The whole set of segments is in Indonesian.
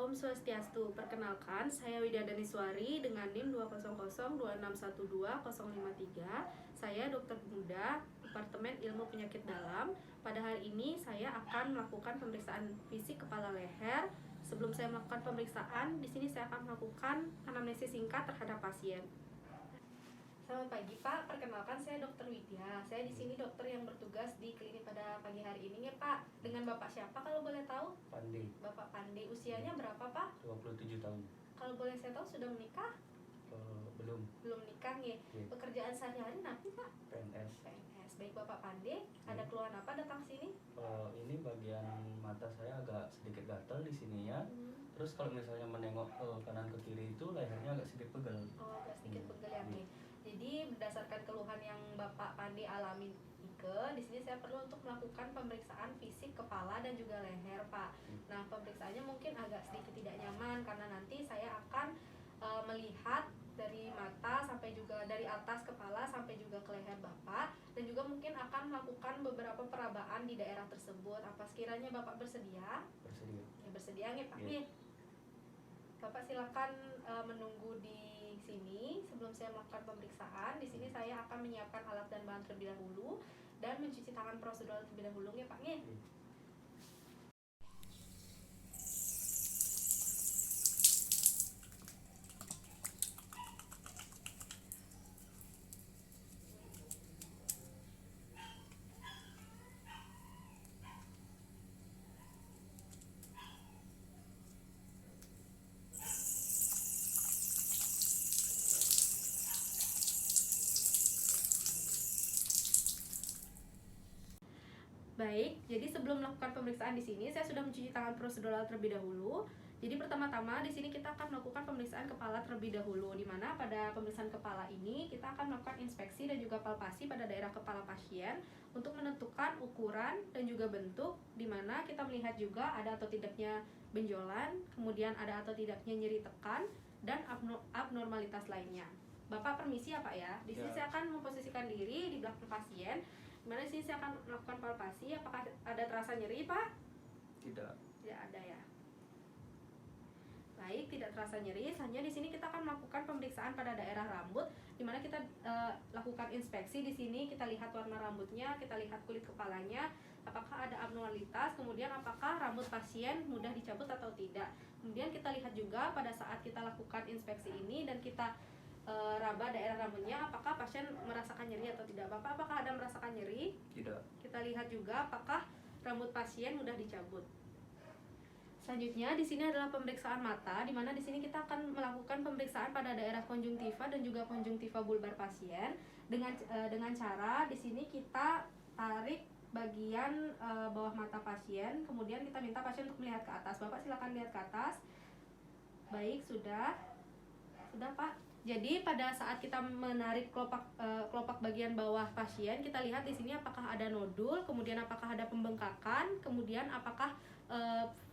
Om Swastiastu. Perkenalkan, saya Widya Daniswari dengan NIM 20026120053. Saya dokter muda Departemen Ilmu Penyakit Dalam. Pada hari ini saya akan melakukan pemeriksaan fisik kepala leher. Sebelum saya melakukan pemeriksaan, di sini saya akan melakukan anamnesis singkat terhadap pasien. Selamat pagi Pak, perkenalkan saya Dokter Widya. Saya di sini dokter yang bertugas di klinik pada pagi hari ini ya Pak. Dengan Bapak siapa kalau boleh tahu? Pandi. Bapak Pandi, usianya berapa Pak? 27 tahun. Kalau boleh saya tahu sudah menikah? Belum. Belum nikah ya. Pekerjaan sehari-hari nanti Pak? PNS. PNS. Baik Bapak Pandi, ada keluhan apa datang sini? Ini bagian mata saya agak sedikit gatal di sini ya. Terus kalau misalnya menengok ke kanan ke kiri itu lehernya agak sedikit pegel. Oh, agak sedikit pegel ya nih. Jadi berdasarkan keluhan yang Bapak Pandi alami di sini saya perlu untuk melakukan pemeriksaan fisik kepala dan juga leher, Pak. Nah, pemeriksaannya mungkin agak sedikit tidak nyaman karena nanti saya akan melihat dari mata sampai juga dari atas kepala sampai juga ke leher Bapak, dan juga mungkin akan melakukan beberapa perabaan di daerah tersebut. Apa sekiranya Bapak bersedia? Bersedia. Ya, bersedia nih, Pak. Nih. Bapak silakan menunggu di sini sebelum saya melakukan pemeriksaan. Di sini saya akan menyiapkan alat dan bahan terlebih dahulu dan mencuci tangan prosedural terlebih dahulu ya Pak. Baik, jadi sebelum melakukan pemeriksaan di sini saya sudah mencuci tangan prosedural terlebih dahulu. Jadi pertama-tama di sini kita akan melakukan pemeriksaan kepala terlebih dahulu, di mana pada pemeriksaan kepala ini kita akan melakukan inspeksi dan juga palpasi pada daerah kepala pasien untuk menentukan ukuran dan juga bentuk, di mana kita melihat juga ada atau tidaknya benjolan, kemudian ada atau tidaknya nyeri tekan dan abnormalitas lainnya. Bapak permisi ya Pak ya. Di sini saya akan memposisikan diri di belakang pasien. Dimana sini saya akan melakukan palpasi. Apakah ada terasa nyeri Pak? Tidak. Tidak ada ya. Baik, tidak terasa nyeri. Hanya di sini kita akan melakukan pemeriksaan pada daerah rambut, dimana kita lakukan inspeksi di sini. Kita lihat warna rambutnya, kita lihat kulit kepalanya, apakah ada abnormalitas, kemudian apakah rambut pasien mudah dicabut atau tidak. Kemudian kita lihat juga pada saat kita lakukan inspeksi ini dan kita raba daerah rambutnya, apakah pasien merasakan nyeri atau tidak. Bapak, apakah ada merasakan nyeri? Tidak. Kita lihat juga apakah rambut pasien mudah dicabut. Selanjutnya di sini adalah pemeriksaan mata, di mana di sini kita akan melakukan pemeriksaan pada daerah konjungtiva dan juga konjungtiva bulbar pasien dengan cara di sini kita tarik bagian bawah mata pasien, kemudian kita minta pasien untuk melihat ke atas. Bapak silakan lihat ke atas. Baik, sudah Pak. Jadi pada saat kita menarik kelopak bagian bawah pasien, kita lihat di sini apakah ada nodul, kemudian apakah ada pembengkakan, kemudian apakah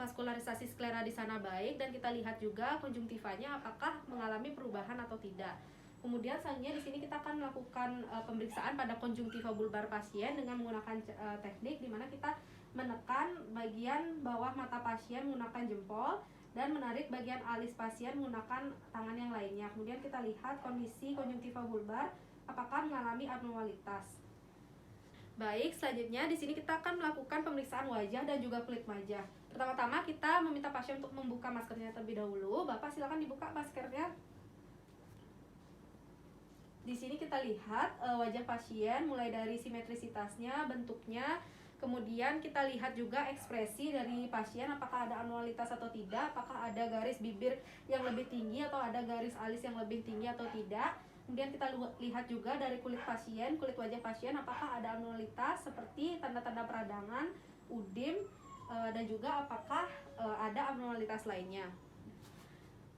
vaskularisasi sklera di sana baik, dan kita lihat juga konjungtivanya apakah mengalami perubahan atau tidak. Kemudian selanjutnya di sini kita akan melakukan pemeriksaan pada konjungtiva bulbar pasien dengan menggunakan teknik di mana kita menekan bagian bawah mata pasien menggunakan jempol dan menarik bagian alis pasien menggunakan tangan yang lainnya. Kemudian kita lihat kondisi konjungtiva bulbar apakah mengalami abnormalitas. Baik, selanjutnya di sini kita akan melakukan pemeriksaan wajah dan juga kulit wajah. Pertama-tama kita meminta pasien untuk membuka maskernya terlebih dahulu. Bapak silakan dibuka maskernya. Di sini kita lihat wajah pasien mulai dari simetrisitasnya, bentuknya. Kemudian kita lihat juga ekspresi dari pasien, apakah ada abnormalitas atau tidak, apakah ada garis bibir yang lebih tinggi atau ada garis alis yang lebih tinggi atau tidak. Kemudian kita lihat juga dari kulit wajah pasien, apakah ada abnormalitas seperti tanda-tanda peradangan, udim, dan juga apakah ada abnormalitas lainnya.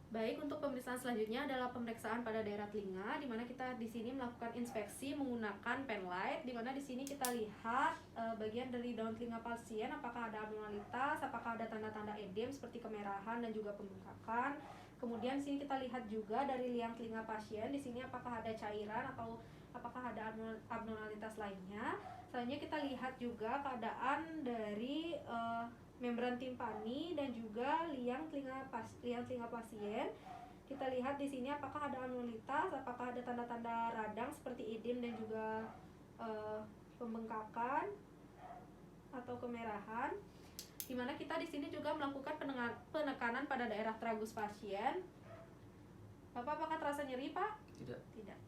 Baik, untuk pemeriksaan selanjutnya adalah pemeriksaan pada daerah telinga, di mana kita di sini melakukan inspeksi menggunakan pen light, di mana di sini kita lihat bagian dari daun telinga pasien apakah ada abnormalitas, apakah ada tanda-tanda edem seperti kemerahan dan juga pembengkakan. Kemudian sini kita lihat juga dari liang telinga pasien, di sini apakah ada cairan atau apakah ada abnormalitas lainnya. Selanjutnya kita lihat juga keadaan dari membran timpani dan juga liang telinga pasien. Kita lihat di sini apakah ada anualitas, apakah ada tanda-tanda radang seperti edem dan juga pembengkakan atau kemerahan. Dimana kita di sini juga melakukan penekanan pada daerah tragus pasien. Bapak, apakah terasa nyeri, Pak? Tidak. Tidak.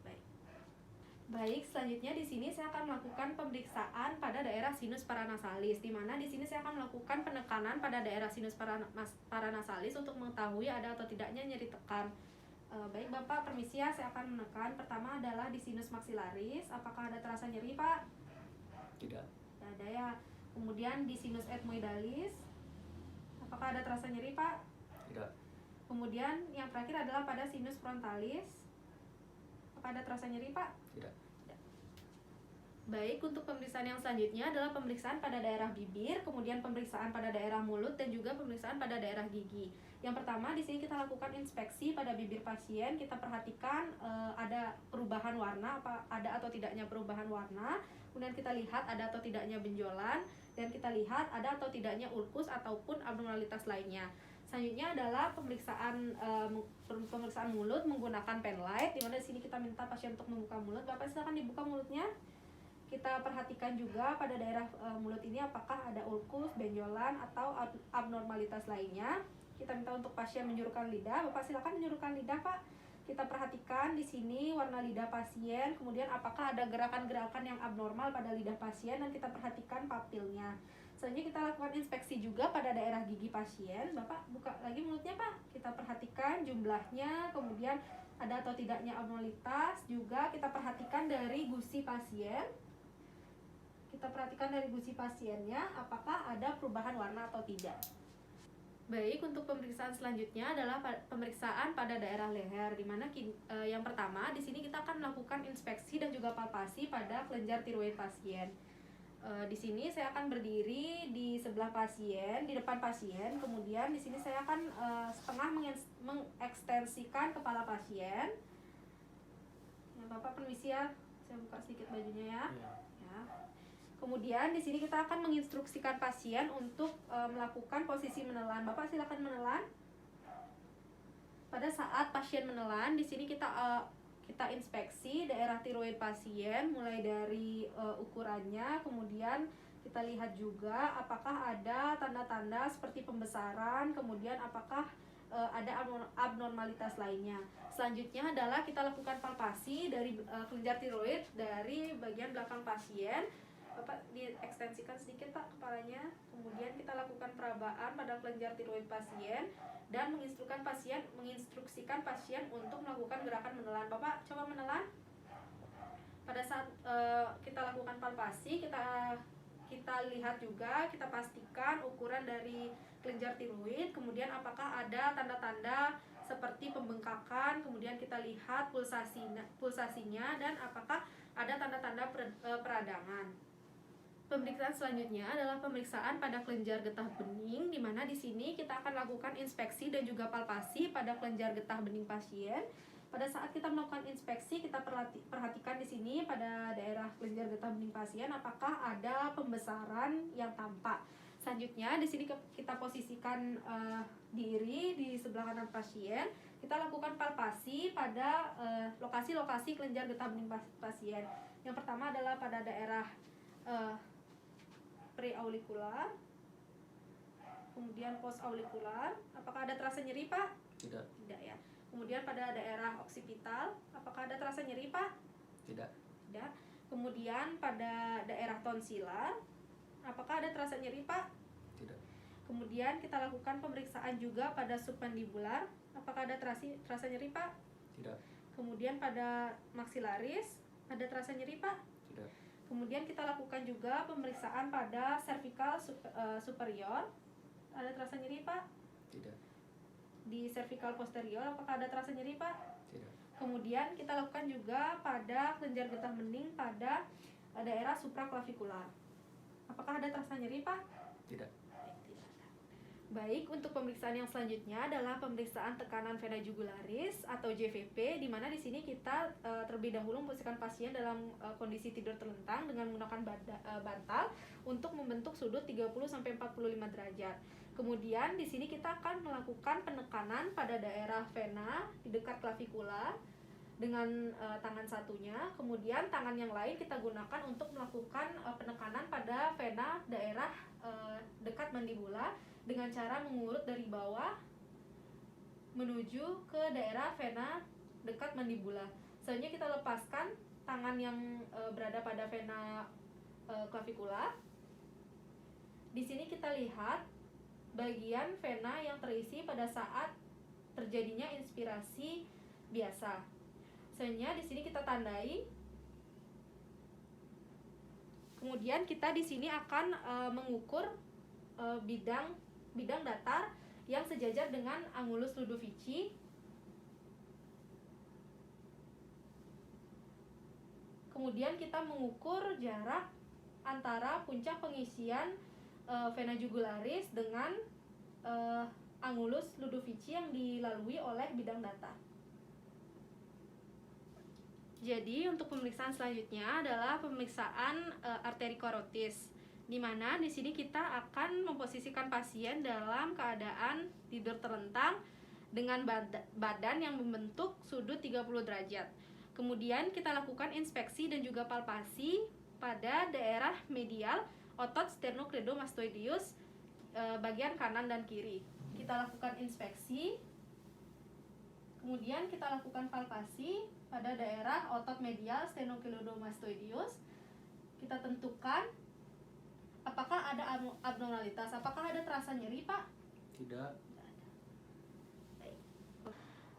Baik, selanjutnya di sini saya akan melakukan pemeriksaan pada daerah sinus paranasalis, di mana di sini saya akan melakukan penekanan pada daerah sinus paranasalis untuk mengetahui ada atau tidaknya nyeri tekan. Baik Bapak, permisi ya, saya akan menekan. Pertama adalah di sinus maxillaris, apakah ada terasa nyeri, Pak? Tidak. Tidak ada ya. Kemudian di sinus ethmoidalis, apakah ada terasa nyeri, Pak? Tidak. Kemudian yang terakhir adalah pada sinus frontalis, apakah ada terasa nyeri, Pak? Tidak. Baik, untuk pemeriksaan yang selanjutnya adalah pemeriksaan pada daerah bibir, kemudian pemeriksaan pada daerah mulut, dan juga pemeriksaan pada daerah gigi. Yang pertama, di sini kita lakukan inspeksi pada bibir pasien. Kita perhatikan ada perubahan warna, apa ada atau tidaknya perubahan warna. Kemudian kita lihat ada atau tidaknya benjolan, dan kita lihat ada atau tidaknya ulkus ataupun abnormalitas lainnya. Selanjutnya adalah pemeriksaan mulut menggunakan pen light, di mana di sini kita minta pasien untuk membuka mulut. Bapak silakan dibuka mulutnya. Kita perhatikan juga pada daerah mulut ini apakah ada ulkus, benjolan, atau abnormalitas lainnya. Kita minta untuk pasien menyuruhkan lidah. Bapak silakan menyuruhkan lidah, Pak. Kita perhatikan di sini warna lidah pasien, kemudian apakah ada gerakan-gerakan yang abnormal pada lidah pasien, dan kita perhatikan papilnya. Selanjutnya kita lakukan inspeksi juga pada daerah gigi pasien. Bapak buka lagi mulutnya, Pak. Kita perhatikan jumlahnya, kemudian ada atau tidaknya abnormalitas. Juga kita perhatikan dari gusi pasien. Kita perhatikan dari gusi pasiennya apakah ada perubahan warna atau tidak. Baik, untuk pemeriksaan selanjutnya adalah pemeriksaan pada daerah leher, di mana yang pertama di sini kita akan melakukan inspeksi dan juga palpasi pada kelenjar tiroid pasien. Di sini saya akan berdiri di sebelah pasien, di depan pasien. Kemudian di sini saya akan setengah mengekstensikan kepala pasien. Ya, Bapak permisi ya, saya buka sedikit bajunya ya. Ya. Kemudian di sini kita akan menginstruksikan pasien untuk melakukan posisi menelan. Bapak silakan menelan. Pada saat pasien menelan, di sini kita inspeksi daerah tiroid pasien mulai dari ukurannya, kemudian kita lihat juga apakah ada tanda-tanda seperti pembesaran, kemudian apakah ada abnormalitas lainnya. Selanjutnya adalah kita lakukan palpasi dari kelenjar tiroid dari bagian belakang pasien. Bapak diekstensikan sedikit, Pak, kepalanya. Kemudian kita lakukan perabaan pada kelenjar tiroid pasien dan menginstruksikan pasien untuk melakukan gerakan menelan. Bapak coba menelan. Pada saat kita lakukan palpasi, kita lihat juga, kita pastikan ukuran dari kelenjar tiroid, kemudian apakah ada tanda-tanda seperti pembengkakan, kemudian kita lihat pulsasinya, dan apakah ada tanda-tanda peradangan. Pemeriksaan selanjutnya adalah pemeriksaan pada kelenjar getah bening, di mana di sini kita akan lakukan inspeksi dan juga palpasi pada kelenjar getah bening pasien. Pada saat kita melakukan inspeksi, kita perhatikan di sini pada daerah kelenjar getah bening pasien apakah ada pembesaran yang tampak. Selanjutnya di sini kita posisikan diri di sebelah kanan pasien. Kita lakukan palpasi pada lokasi-lokasi kelenjar getah bening pasien. Yang pertama adalah pada daerah preaurikular, kemudian postaurikular. Apakah ada terasa nyeri, Pak? Tidak. Tidak ya. Kemudian pada daerah oksipital, apakah ada terasa nyeri, Pak? Tidak. Tidak. Kemudian pada daerah tonsilar, apakah ada terasa nyeri, Pak? Tidak. Kemudian kita lakukan pemeriksaan juga pada submandibular, apakah ada terasa nyeri, Pak? Tidak. Kemudian pada maxillaris, ada terasa nyeri, Pak? Tidak. Kemudian kita lakukan juga pemeriksaan pada cervical superior. Ada terasa nyeri, Pak? Tidak. Di cervical posterior, apakah ada terasa nyeri, Pak? Tidak. Kemudian kita lakukan juga pada kelenjar getah bening pada daerah supraclavikular. Apakah ada terasa nyeri, Pak? Tidak. Tidak. Baik, untuk pemeriksaan yang selanjutnya adalah pemeriksaan tekanan vena jugularis atau JVP, di mana di sini kita terlebih dahulu memposisikan pasien dalam kondisi tidur terlentang dengan menggunakan bantal untuk membentuk sudut 30 sampai 45 derajat. Kemudian di sini kita akan melakukan penekanan pada daerah vena di dekat klavikula dengan tangan satunya, kemudian tangan yang lain kita gunakan untuk melakukan penekanan pada vena daerah dekat mandibula dengan cara mengurut dari bawah menuju ke daerah vena dekat mandibula. Selanjutnya kita lepaskan tangan yang berada pada vena klavikula. Di sini kita lihat bagian vena yang terisi pada saat terjadinya inspirasi biasa. Selanjutnya di sini kita tandai. Kemudian kita di sini akan mengukur bidang datar yang sejajar dengan angulus Ludovici. Kemudian kita mengukur jarak antara puncak pengisian vena jugularis dengan angulus Ludovici yang dilalui oleh bidang datar. Jadi untuk pemeriksaan selanjutnya adalah pemeriksaan arteri korotis, di mana di sini kita akan memposisikan pasien dalam keadaan tidur terlentang dengan badan yang membentuk sudut 30 derajat. Kemudian kita lakukan inspeksi dan juga palpasi pada daerah medial otot sternocleidomastoideus bagian kanan dan kiri. Kita lakukan inspeksi, kemudian kita lakukan palpasi pada daerah otot medial sternocleidomastoideus. Kita tentukan apakah ada abnormalitas, apakah ada terasa nyeri, Pak? Tidak.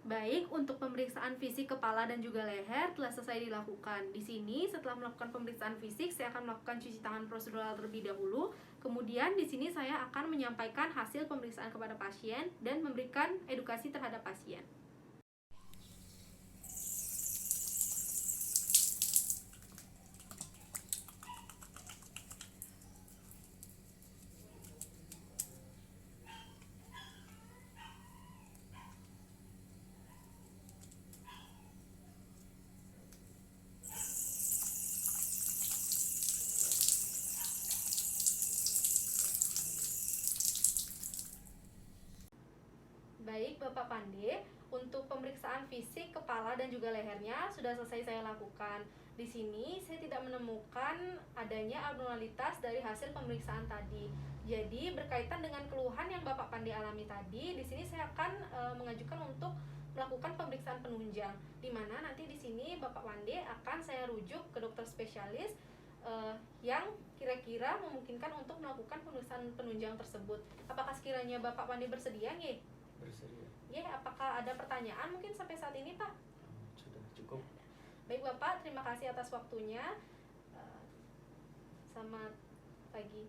Baik, untuk pemeriksaan fisik kepala dan juga leher telah selesai dilakukan. Di sini setelah melakukan pemeriksaan fisik, saya akan melakukan cuci tangan prosedural terlebih dahulu. Kemudian di sini saya akan menyampaikan hasil pemeriksaan kepada pasien dan memberikan edukasi terhadap pasien. Baik, Bapak Pande, untuk pemeriksaan fisik kepala dan juga lehernya sudah selesai saya lakukan. Di sini saya tidak menemukan adanya abnormalitas dari hasil pemeriksaan tadi. Jadi berkaitan dengan keluhan yang Bapak Pande alami tadi, di sini saya akan mengajukan untuk melakukan pemeriksaan penunjang, di mana nanti di sini Bapak Pande akan saya rujuk ke dokter spesialis yang kira-kira memungkinkan untuk melakukan pemeriksaan penunjang tersebut. Apakah sekiranya Bapak Pande bersedia, nggih? Bersedia. Ya, apakah ada pertanyaan mungkin sampai saat ini, Pak? Sudah cukup. Baik, Bapak, terima kasih atas waktunya. Selamat pagi.